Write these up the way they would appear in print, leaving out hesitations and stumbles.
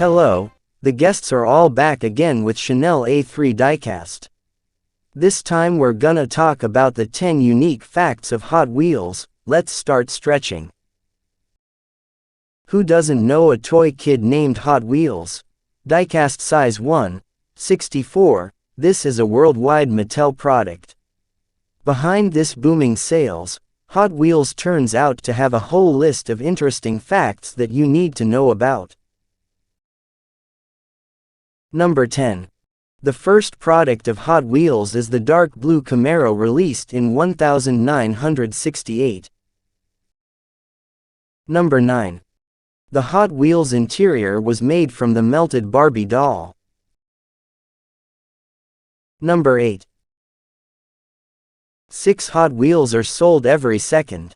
Hello, the guests are all back again with Chanel A3 Diecast. This time we're gonna talk about the 10 unique facts of Hot Wheels. Let's start stretching. Who doesn't know a toy kid named Hot Wheels? Diecast size 1/64, this is a worldwide Mattel product. Behind this booming sales, Hot Wheels turns out to have a whole list of interesting facts that you need to know about. Number 10. The first product of Hot Wheels is the dark blue Camaro released in 1968. Number 9. The Hot Wheels interior was made from the melted Barbie doll. Number 8. 6 Hot Wheels are sold every second.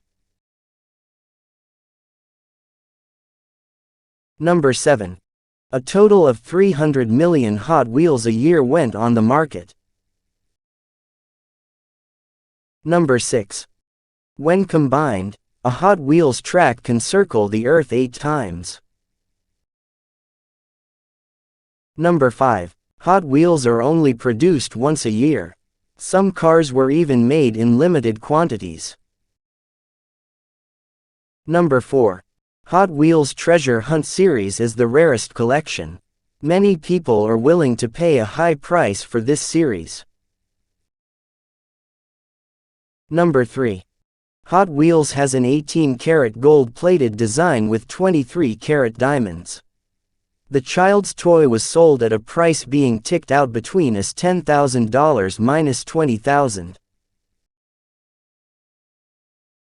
Number 7. A total of 300 million Hot Wheels a year went on the market. Number 6. When combined, a Hot Wheels track can circle the Earth 8 times. Number 5. Hot Wheels are only produced once a year. Some cars were even made in limited quantities. Number 4. Hot Wheels Treasure Hunt series is the rarest collection. Many people are willing to pay a high price for this series. Number 3. Hot Wheels has an 18-karat gold-plated design with 23-karat diamonds. The child's toy was sold at a price being ticked out between as $10,000 minus $20,000.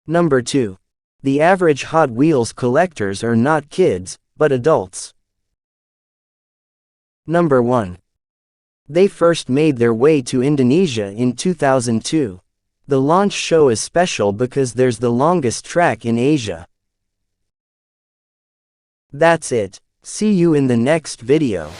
Number 2. The average Hot Wheels collectors are not kids, but adults. Number 1. They first made their way to Indonesia in 2002. The launch show is special because there's the longest track in Asia. That's it. See you in the next video.